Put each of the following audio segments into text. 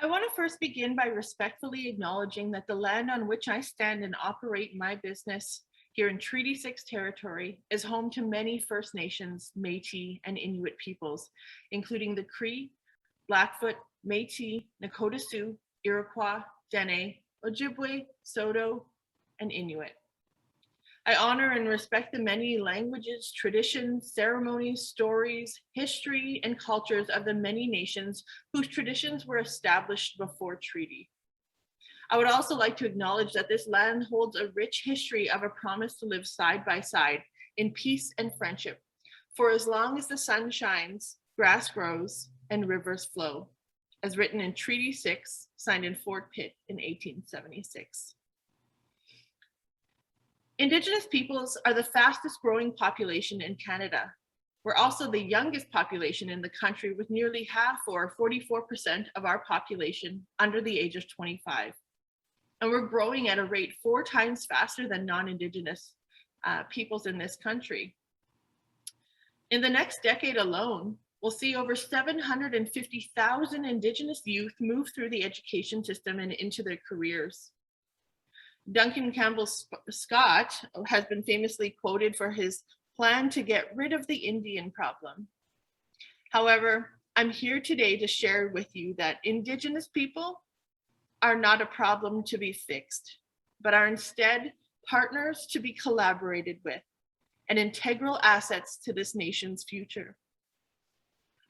I want to first begin by respectfully acknowledging that the land on which I stand and operate my business here in Treaty 6 territory is home to many First Nations, Métis, and Inuit peoples, including the Cree, Blackfoot, Métis, Nakota Sioux, Iroquois, Dene, Ojibwe, Saulteaux, and Inuit. I honor and respect the many languages, traditions, ceremonies, stories, history, and cultures of the many nations whose traditions were established before treaty. I would also like to acknowledge that this land holds a rich history of a promise to live side by side in peace and friendship for as long as the sun shines, grass grows, and rivers flow, as written in Treaty 6, signed in Fort Pitt in 1876. Indigenous peoples are the fastest growing population in Canada. We're also the youngest population in the country, with nearly half, or 44% of our population under the age of 25. And we're growing at a rate 4 times faster than non-Indigenous peoples in this country. In the next decade alone, we'll see over 750,000 Indigenous youth move through the education system and into their careers. Duncan Campbell Scott has been famously quoted for his plan to get rid of the Indian problem. However, I'm here today to share with you that Indigenous people are not a problem to be fixed, but are instead partners to be collaborated with and integral assets to this nation's future.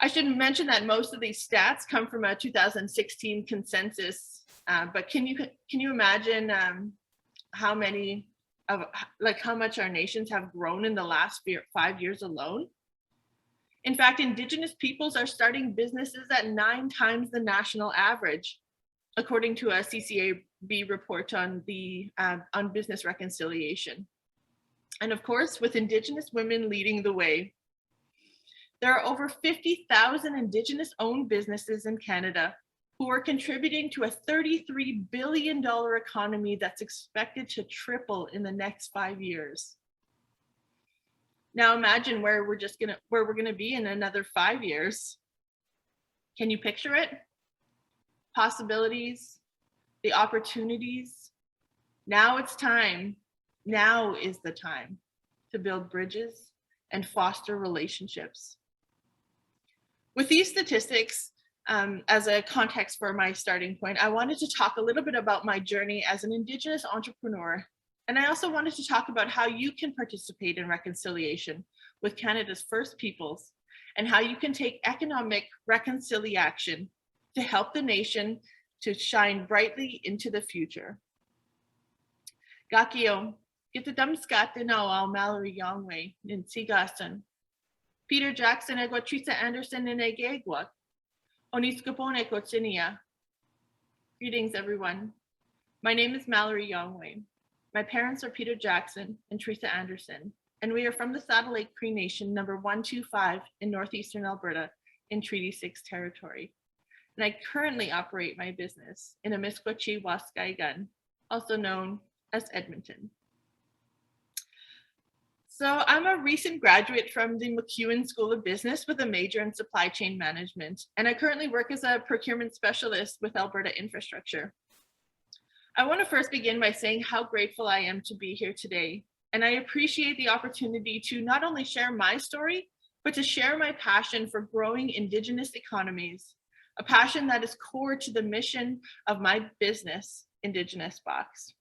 I should mention that most of these stats come from a 2016 consensus, but can you imagine how much our nations have grown in the last 5 years alone? In fact, Indigenous peoples are starting businesses at 9 times the national average, according to a CCAB report on business reconciliation. And of course, with Indigenous women leading the way. There are over 50,000 Indigenous-owned businesses in Canada who are contributing to a $33 billion economy that's expected to triple in the next 5 years. Now imagine where we're gonna be in another 5 years. Can you picture it? Possibilities, the opportunities. Now it's time. Now is the time to build bridges and foster relationships. With these statistics, as a context for my starting point, I wanted to talk a little bit about my journey as an Indigenous entrepreneur. And I also wanted to talk about how you can participate in reconciliation with Canada's First Peoples and how you can take economic reconciliation to help the nation to shine brightly into the future. Gakio, Gitadamskate now Mallory Yawnghwe in Sigaston. Peter Jackson Egwatrisa Anderson in Egegwat. Oniskapone Kotsinia. Greetings, everyone. My name is Mallory Yawnghwe. My parents are Peter Jackson and Teresa Anderson, and we are from the Saddle Lake Cree Nation, number 125 in North Eastern Alberta in Treaty 6 territory. And I currently operate my business in Amiskwachi Waskaigan, also known as Edmonton. So I'm a recent graduate from the MacEwan School of Business with a major in supply chain management, and I currently work as a procurement specialist with Alberta Infrastructure. I want to first begin by saying how grateful I am to be here today, and I appreciate the opportunity to not only share my story, but to share my passion for growing Indigenous economies, a passion that is core to the mission of my business, Indigenous Box.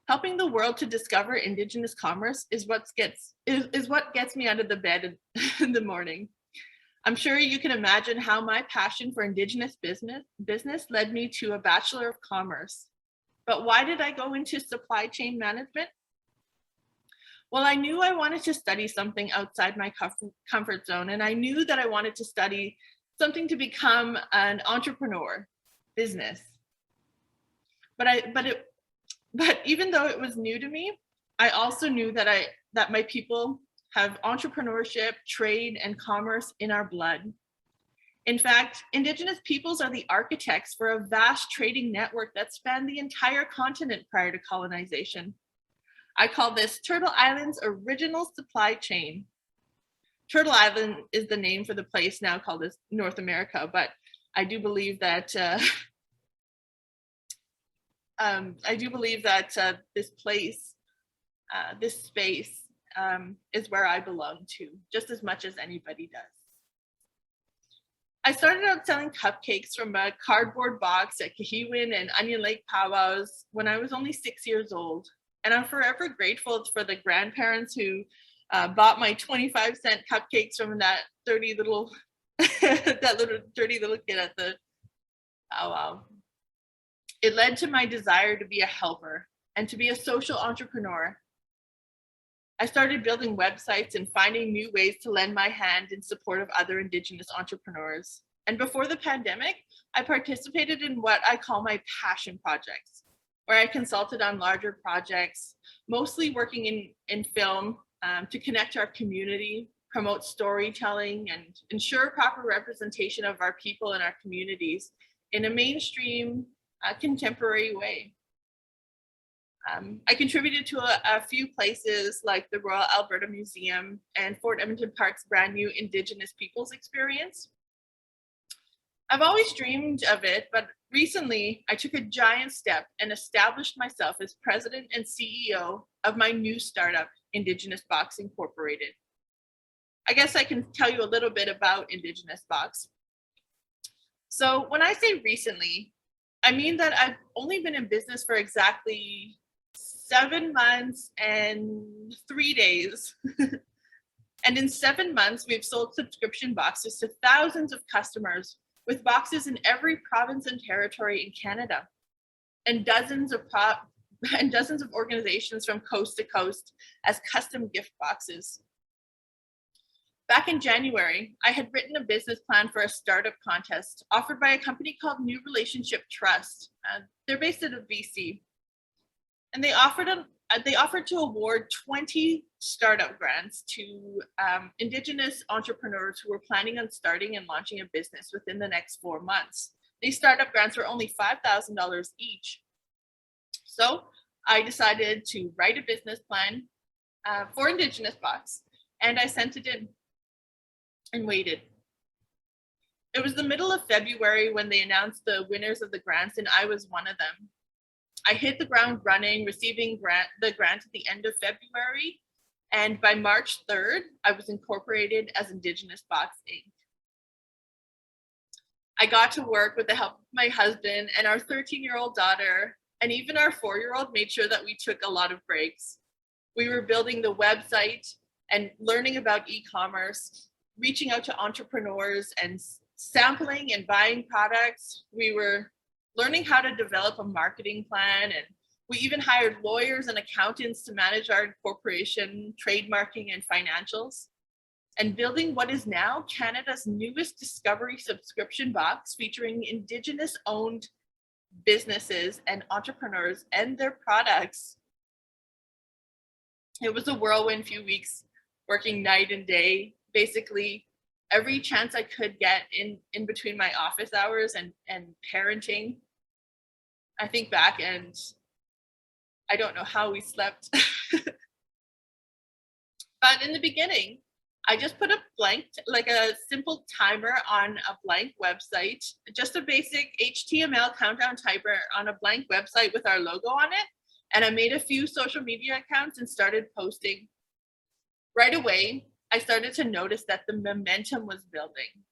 Helping the world to discover Indigenous commerce is what gets me out of the bed in the morning. I'm sure you can imagine how my passion for Indigenous business led me to a Bachelor of Commerce. But why did I go into supply chain management? Well, I knew I wanted to study something outside my comfort zone, and I knew that I wanted to study something to become an entrepreneur, business. But even though it was new to me, I also knew that my people have entrepreneurship, trade, and commerce in our blood. In fact, Indigenous peoples are the architects for a vast trading network that spanned the entire continent prior to colonization. I call this Turtle Island's original supply chain. Turtle Island is the name for the place now called as North America, but I do believe that this place, this space, is where I belong to, just as much as anybody does. I started out selling cupcakes from a cardboard box at MacEwan and Onion Lake powwows when I was only 6 years old. And I'm forever grateful for the grandparents who bought my 25-cent cupcakes from that dirty little dirty little kid at the powwow. It led to my desire to be a helper and to be a social entrepreneur. I started building websites and finding new ways to lend my hand in support of other Indigenous entrepreneurs. And before the pandemic, I participated in what I call my passion projects, where I consulted on larger projects, mostly working in film to connect our community, promote storytelling, and ensure proper representation of our people and our communities in a mainstream, contemporary way. I contributed to a few places like the Royal Alberta Museum and Fort Edmonton Park's brand new Indigenous Peoples experience. I've always dreamed of it, but recently I took a giant step and established myself as president and CEO of my new startup, Indigenous Box Incorporated. I guess I can tell you a little bit about Indigenous Box. So when I say recently, I mean that I've only been in business for exactly 7 months and 3 days. And in 7 months, we've sold subscription boxes to thousands of customers with boxes in every province and territory in Canada, and dozens of organizations from coast to coast as custom gift boxes. Back in January, I had written a business plan for a startup contest offered by a company called New Relationship Trust. They're based out of BC. And they offered to award 20 startup grants to Indigenous entrepreneurs who were planning on starting and launching a business within the next 4 months. These startup grants were only $5,000 each. So I decided to write a business plan for Indigenous Box, and I sent it in and waited. It was the middle of February when they announced the winners of the grants, and I was one of them. I hit the ground running, receiving the grant at the end of February, and by March 3rd, I was incorporated as Indigenous Box Inc. I got to work with the help of my husband and our 13-year-old daughter, and even our 4-year-old made sure that we took a lot of breaks. We were building the website and learning about e-commerce, reaching out to entrepreneurs and sampling and buying products. We were learning how to develop a marketing plan, and we even hired lawyers and accountants to manage our incorporation, trademarking, and financials, and building what is now Canada's newest discovery subscription box featuring Indigenous-owned businesses and entrepreneurs and their products. It was a whirlwind few weeks, working night and day, basically every chance I could get in between my office hours and parenting. I think back and I don't know how we slept. But in the beginning, I just put a blank, like a simple timer on a blank website, just a basic HTML countdown timer on a blank website with our logo on it. And I made a few social media accounts and started posting. Right away, I started to notice that the momentum was building.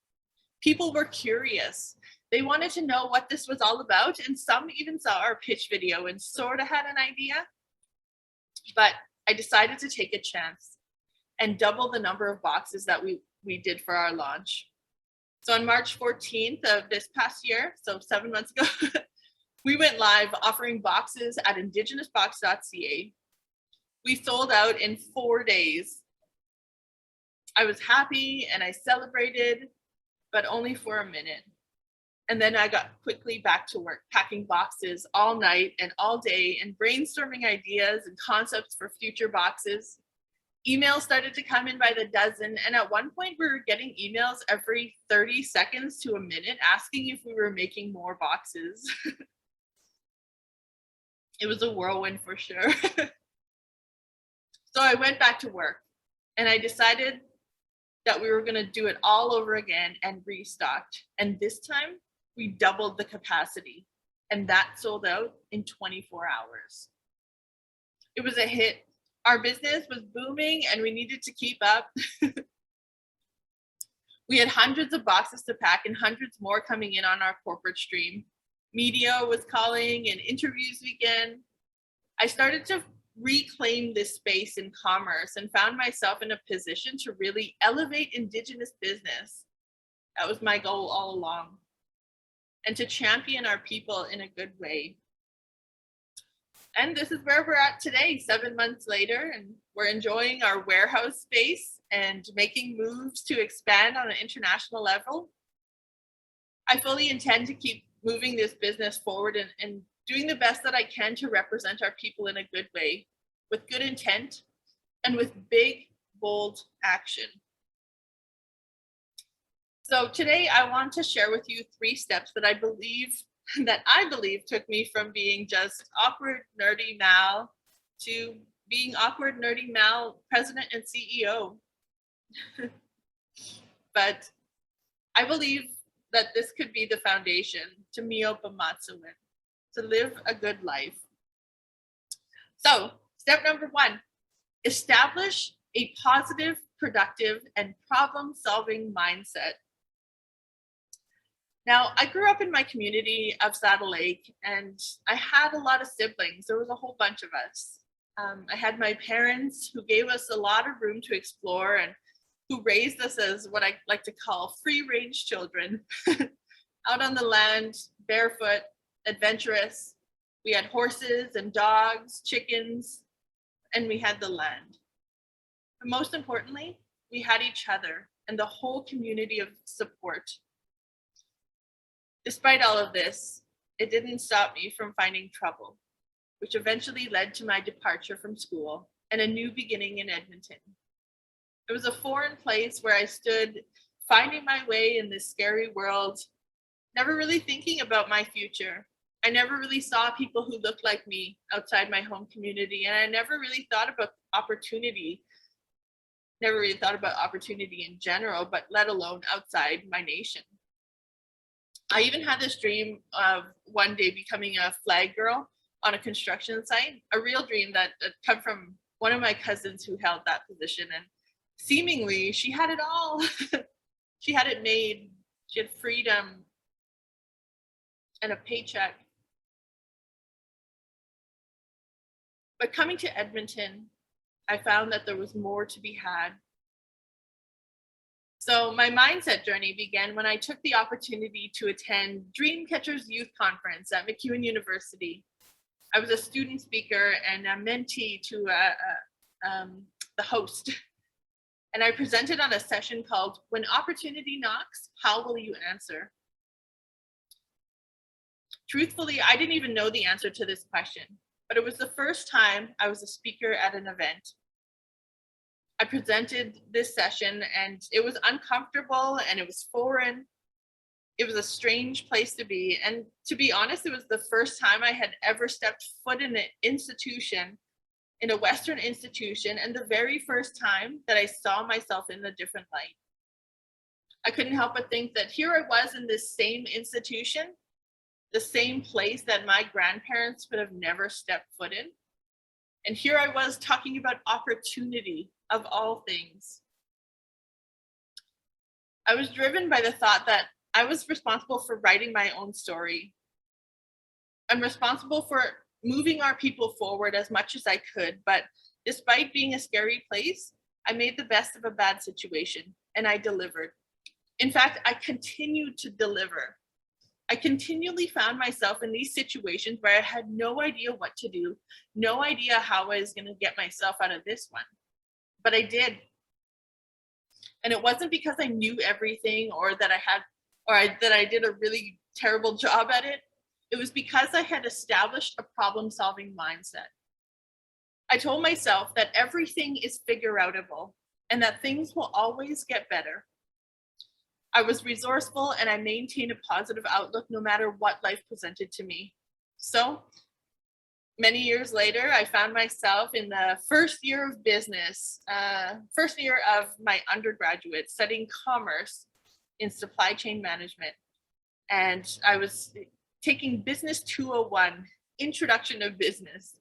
People were curious. They wanted to know what this was all about, and some even saw our pitch video and sort of had an idea. But I decided to take a chance and double the number of boxes that we did for our launch. So on March 14th of this past year, so 7 months ago, we went live offering boxes at indigenousbox.ca. We sold out in 4 days. I was happy and I celebrated, but only for a minute. And then I got quickly back to work, packing boxes all night and all day and brainstorming ideas and concepts for future boxes. Emails started to come in by the dozen. And at one point we were getting emails every 30 seconds to a minute asking if we were making more boxes. It was a whirlwind for sure. So I went back to work and I decided that we were going to do it all over again and restocked. And this time We doubled the capacity, and that sold out in 24 hours. It was a hit. Our business was booming and we needed to keep up. We had hundreds of boxes to pack and hundreds more coming in on our corporate stream. Media was calling and interviews began. I started to reclaim this space in commerce and found myself in a position to really elevate Indigenous business. That was my goal all along. And to champion our people in a good way. And this is where we're at today, 7 months later, and we're enjoying our warehouse space and making moves to expand on an international level. I fully intend to keep moving this business forward and doing the best that I can to represent our people in a good way, with good intent and with big, bold action. So today I want to share with you 3 steps that I believe took me from being just awkward, nerdy Mal to being awkward, nerdy Mal, president and CEO. But I believe that this could be the foundation to nehiyaw, to live a good life. So step number 1, establish a positive, productive, and problem-solving mindset. Now, I grew up in my community of Saddle Lake, and I had a lot of siblings. There was a whole bunch of us. I had my parents who gave us a lot of room to explore and who raised us as what I like to call free-range children, out on the land, barefoot, adventurous. We had horses and dogs, chickens, and we had the land. But most importantly, we had each other and the whole community of support. Despite all of this, it didn't stop me from finding trouble, which eventually led to my departure from school and a new beginning in Edmonton. It was a foreign place where I stood finding my way in this scary world, never really thinking about my future. I never really saw people who looked like me outside my home community, and I never really thought about opportunity. Never really thought about opportunity in general, but let alone outside my nation. I even had this dream of one day becoming a flag girl on a construction site, a real dream that come from one of my cousins who held that position. And seemingly she had it all. She had it made. She had freedom and a paycheck. But coming to Edmonton, I found that there was more to be had. So my mindset journey began when I took the opportunity to attend Dreamcatchers Youth Conference at MacEwan University. I was a student speaker and a mentee to the host. And I presented on a session called When Opportunity Knocks, How Will You Answer? Truthfully, I didn't even know the answer to this question, but it was the first time I was a speaker at an event. I presented this session and it was uncomfortable and it was foreign. It was a strange place to be. And to be honest, it was the first time I had ever stepped foot in an institution, in a Western institution, and the very first time that I saw myself in a different light. I couldn't help but think that here I was in this same institution, the same place that my grandparents would have never stepped foot in. And here I was talking about opportunity of all things. I was driven by the thought that I was responsible for writing my own story. I'm responsible for moving our people forward as much as I could, but despite being a scary place, I made the best of a bad situation and I delivered. In fact, I continued to deliver. I continually found myself in these situations where I had no idea what to do, no idea how I was going to get myself out of this one. But I did. And it wasn't because I knew everything or that I did a really terrible job at it. It was because I had established a problem-solving mindset. I told myself that everything is figure-outable and that things will always get better. I was resourceful and I maintained a positive outlook no matter what life presented to me. So many years later, I found myself in the first year of business, first year of my undergraduate, studying commerce in supply chain management. And I was taking Business 201, Introduction of Business.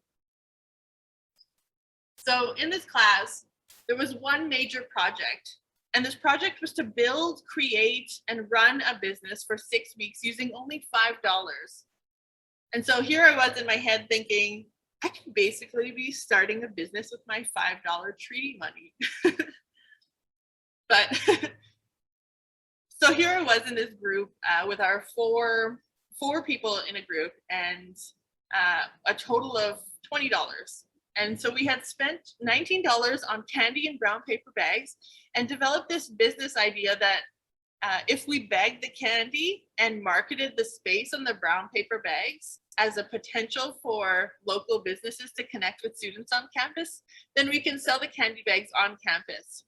So in this class, there was one major project, and this project was to build, create, and run a business for 6 weeks using only $5. And so here I was in my head thinking, I can basically be starting a business with my $5 treaty money. But so here I was in this group with our four people in a group, and a total of $20. And so we had spent $19 on candy and brown paper bags and developed this business idea that if we bagged the candy and marketed the space on the brown paper bags as a potential for local businesses to connect with students on campus, then we can sell the candy bags on campus.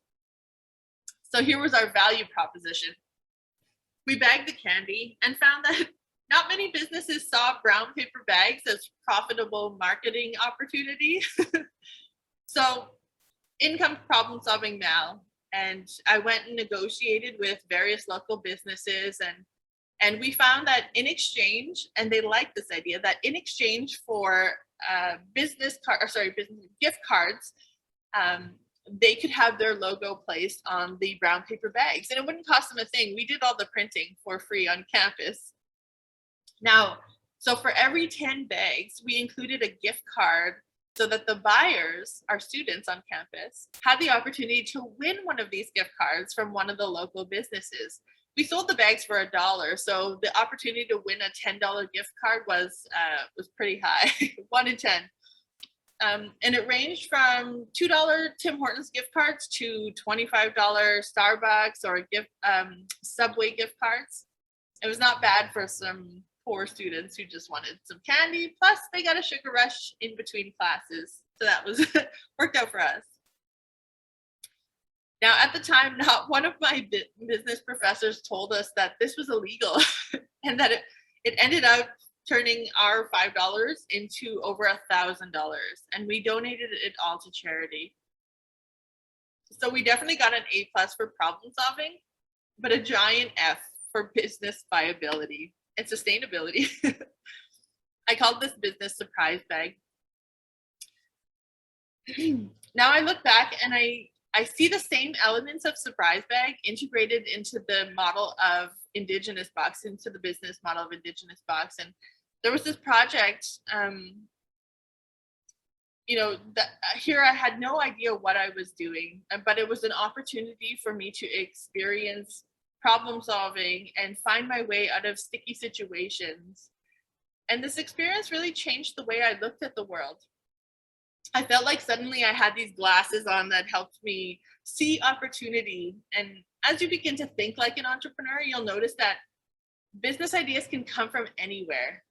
So here was our value proposition. We bagged the candy and found that not many businesses saw brown paper bags as profitable marketing opportunity. So in comes problem solving Mal, and I went and negotiated with various local businesses, and we found that in exchange, and they liked this idea, that in exchange for business gift cards, they could have their logo placed on the brown paper bags, and it wouldn't cost them a thing. We did all the printing for free on campus. Now, so for every 10 bags, we included a gift card so that the buyers, our students on campus, had the opportunity to win one of these gift cards from one of the local businesses. We sold the bags for $1, so the opportunity to win a $10 gift card was pretty high, 1 in 10. And it ranged from $2 Tim Hortons gift cards to $25 Starbucks or Subway gift cards. It was not bad for some poor students who just wanted some candy. Plus, they got a sugar rush in between classes. So that was worked out for us. Now, at the time, not one of my business professors told us that this was illegal and that it ended up turning our $5 into over $1,000. And we donated it all to charity. So we definitely got an A+ for problem solving, but a giant F for business viability and sustainability. I called this business surprise bag. Now I look back and I see the same elements of surprise bag integrated into the model of Indigenous Box, into the business model of Indigenous Box. And there was this project, here I had no idea what I was doing, but it was an opportunity for me to experience problem solving and find my way out of sticky situations. And this experience really changed the way I looked at the world. I felt like suddenly I had these glasses on that helped me see opportunity. And as you begin to think like an entrepreneur, you'll notice that business ideas can come from anywhere.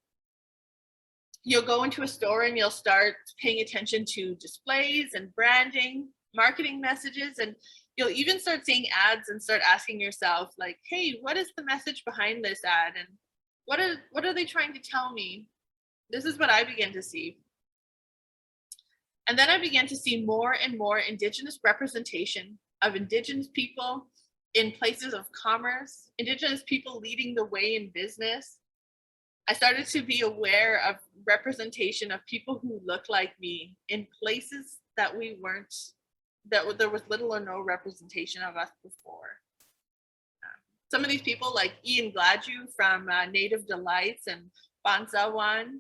You'll go into a store and you'll start paying attention to displays and branding, marketing messages, and you'll even start seeing ads and start asking yourself, like, hey, what is the message behind this ad? And what are they trying to tell me? This is what I began to see. And then I began to see more and more Indigenous representation of Indigenous people in places of commerce, Indigenous people leading the way in business. I started to be aware of representation of people who look like me in places that there was little or no representation of us before. Some of these people, like Ian Gladue from Native Delights and Bansawan,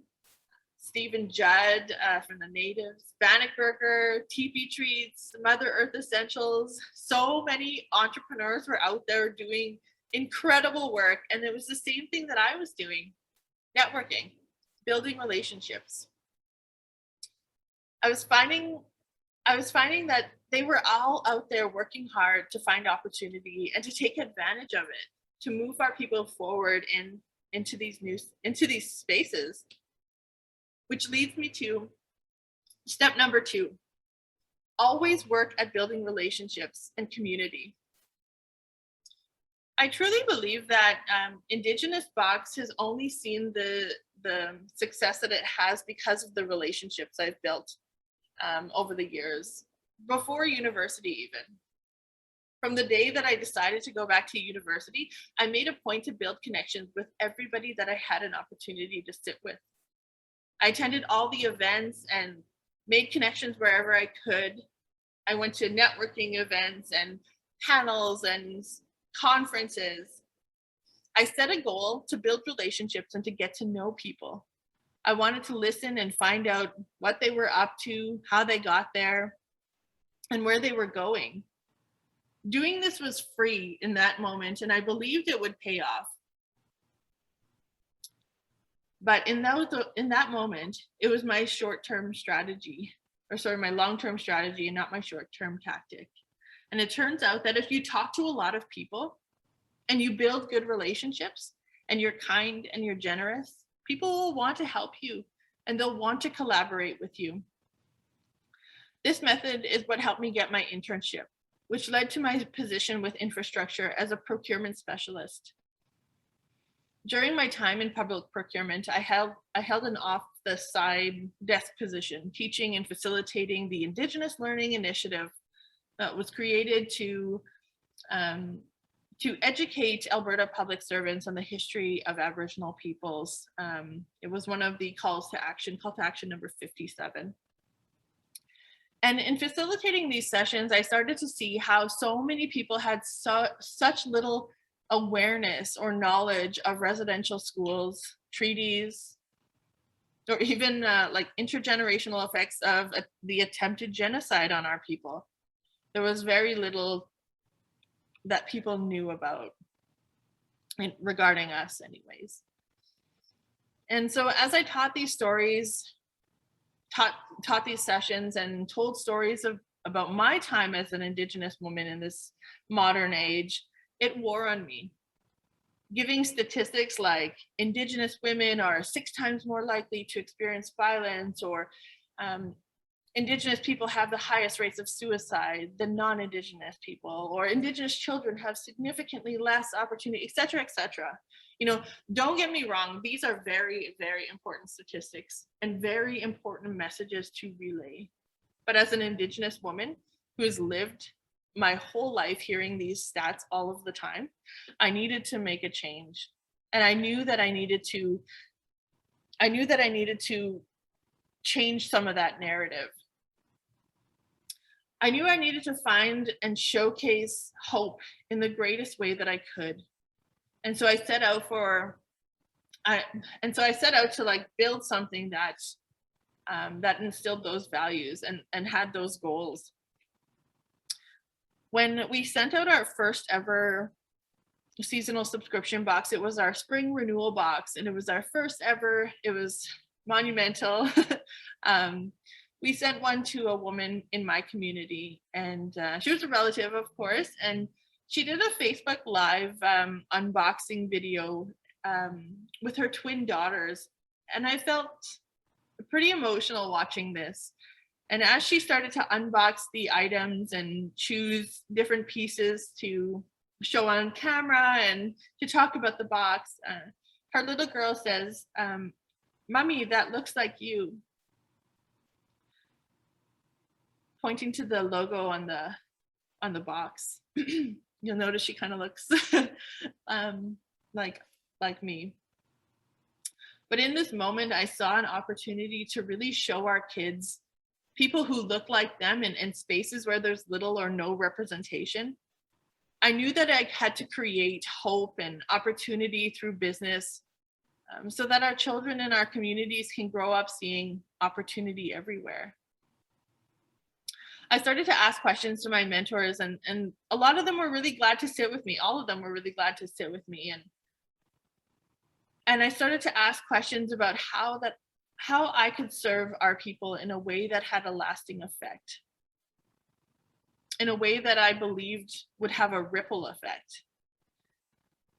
Stephen Judd from the Natives, Bannockburger, Teepee Treats, Mother Earth Essentials. So many entrepreneurs were out there doing incredible work. And it was the same thing that I was doing, networking, building relationships. I was finding that they were all out there working hard to find opportunity and to take advantage of it, to move our people forward into these spaces. Which leads me to step number 2. Always work at building relationships and community. I truly believe that Indigenous Box has only seen the success that it has because of the relationships I've built over the years, before university even. From the day that I decided to go back to university, I made a point to build connections with everybody that I had an opportunity to sit with. I attended all the events and made connections wherever I could. I went to networking events and panels and conferences. I set a goal to build relationships and to get to know people. I wanted to listen and find out what they were up to, how they got there, and where they were going. Doing this was free in that moment, and I believed it would pay off. But in that moment, it was my short-term strategy, my long-term strategy, and not my short-term tactic. And it turns out that if you talk to a lot of people and you build good relationships and you're kind and you're generous, people will want to help you and they'll want to collaborate with you. This method is what helped me get my internship, which led to my position with infrastructure as a procurement specialist. During my time in public procurement, I held an off-the-side desk position, teaching and facilitating the Indigenous Learning Initiative that was created to educate Alberta public servants on the history of Aboriginal peoples. It was one of the call to action number 57. And in facilitating these sessions, I started to see how so many people had such little awareness or knowledge of residential schools, treaties, or even like intergenerational effects of the attempted genocide on our people. There was very little that people knew about regarding us anyways. And so as I taught these stories, taught these sessions and told stories about my time as an Indigenous woman in this modern age, it wore on me. Giving statistics like Indigenous women are 6 times more likely to experience violence, or Indigenous people have the highest rates of suicide than non-Indigenous people, or Indigenous children have significantly less opportunity, et cetera, et cetera. You know, don't get me wrong, these are very, very important statistics and very important messages to relay. But as an Indigenous woman who has lived my whole life hearing these stats all of the time, I needed to make a change. And I knew that I needed to change some of that narrative. I knew I needed to find and showcase hope in the greatest way that I could. And so I set out to like build something that instilled those values and had those goals. When we sent out our first ever seasonal subscription box, it was our spring renewal box, and it was our first ever. It was monumental. We sent one to a woman in my community, and she was a relative, of course, and she did a Facebook Live unboxing video with her twin daughters, and I felt pretty emotional watching this. And as she started to unbox the items and choose different pieces to show on camera and to talk about the box, her little girl says, "Mommy, that looks like you," pointing to the logo on the box. You'll notice she kind of looks like me. But in this moment, I saw an opportunity to really show our kids people who look like them in spaces where there's little or no representation. I knew that I had to create hope and opportunity through business so that our children and our communities can grow up seeing opportunity everywhere. I started to ask questions to my mentors, and a lot of them were really glad to sit with me. All of them were really glad to sit with me. And I started to ask questions about how I could serve our people in a way that had a lasting effect, in a way that I believed would have a ripple effect.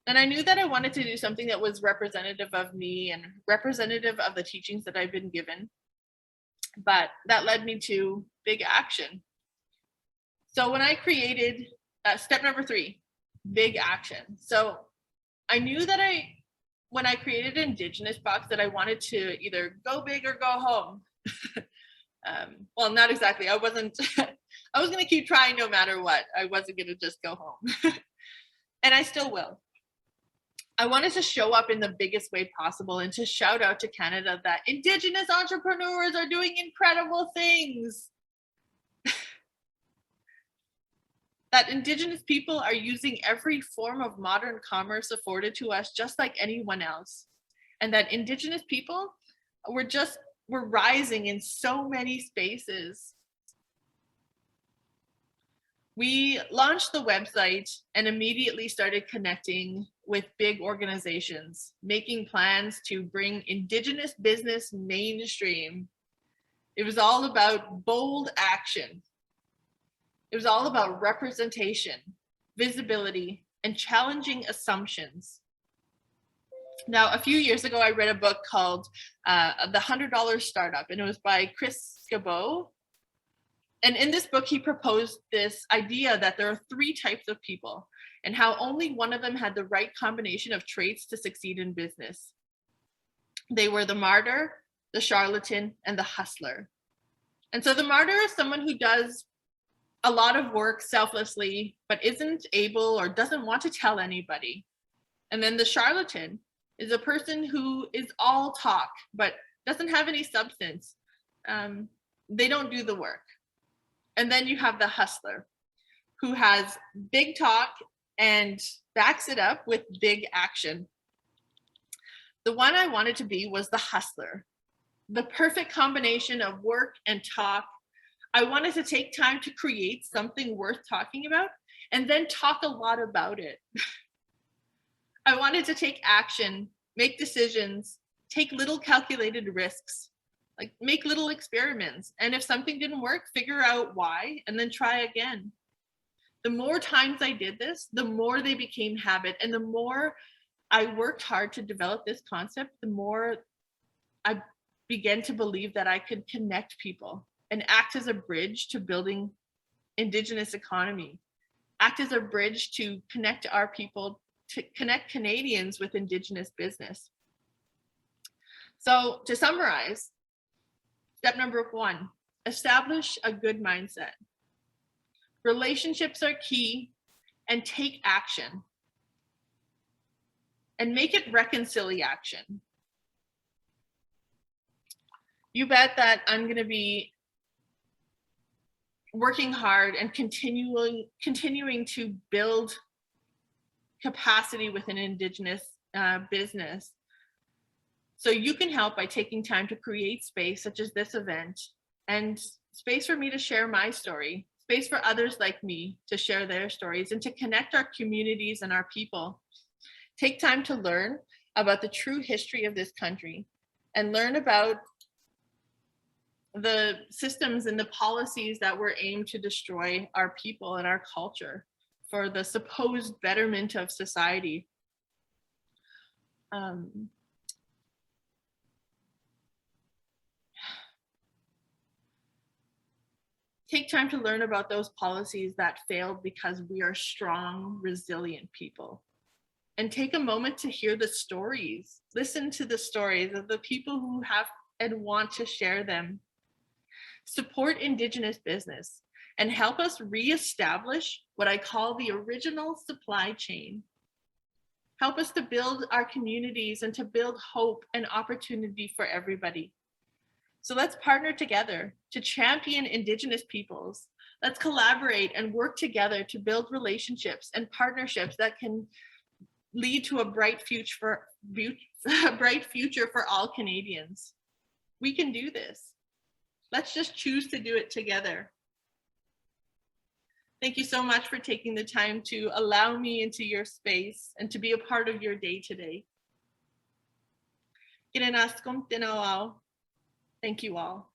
And I knew that I wanted to do something that was representative of me and representative of the teachings that I've been given. But that led me to big action. So when I created step number 3, big action. So I knew that when I created Indigenous Box, that I wanted to either go big or go home. Well, not exactly. I wasn't I was going to keep trying no matter what. I wasn't going to just go home. And I still will. I wanted to show up in the biggest way possible and to shout out to Canada that Indigenous entrepreneurs are doing incredible things. That Indigenous people are using every form of modern commerce afforded to us just like anyone else. And that Indigenous people we're rising in so many spaces. We launched the website and immediately started connecting with big organizations, making plans to bring Indigenous business mainstream. It was all about bold action. It was all about representation, visibility, and challenging assumptions. Now, a few years ago, I read a book called The $100 Startup, and it was by Chris Cabot. And in this book, he proposed this idea that there are 3 types of people and how only one of them had the right combination of traits to succeed in business. They were the martyr, the charlatan, and the hustler. And so the martyr is someone who does a lot of work selflessly, but isn't able or doesn't want to tell anybody. And then the charlatan is a person who is all talk, but doesn't have any substance. They don't do the work. And then you have the hustler, who has big talk and backs it up with big action. The one I wanted to be was the hustler, the perfect combination of work and talk. I wanted to take time to create something worth talking about and then talk a lot about it. I wanted to take action, make decisions, take little calculated risks, like make little experiments. And if something didn't work, figure out why and then try again. The more times I did this, the more they became habit. And the more I worked hard to develop this concept, the more I began to believe that I could connect people and act as a bridge to building Indigenous economy, act as a bridge to connect our people, to connect Canadians with Indigenous business. So to summarize, step number 1, establish a good mindset. Relationships are key, and take action. And make it reconciliation. You bet that I'm going to be working hard and continuing to build capacity within Indigenous business. So you can help by taking time to create space such as this event, and space for me to share my story, space for others like me to share their stories, and to connect our communities and our people. Take time to learn about the true history of this country and learn about the systems and the policies that were aimed to destroy our people and our culture for the supposed betterment of society. Take time to learn about those policies that failed because we are strong, resilient people. And take a moment to hear the stories. Listen to the stories of the people who have and want to share them. Support Indigenous business and help us reestablish what I call the original supply chain. Help us to build our communities and to build hope and opportunity for everybody. So let's partner together to champion Indigenous peoples. Let's collaborate and work together to build relationships and partnerships that can lead to a bright future for all Canadians. We can do this. Let's just choose to do it together. Thank you so much for taking the time to allow me into your space and to be a part of your day today. Thank you all.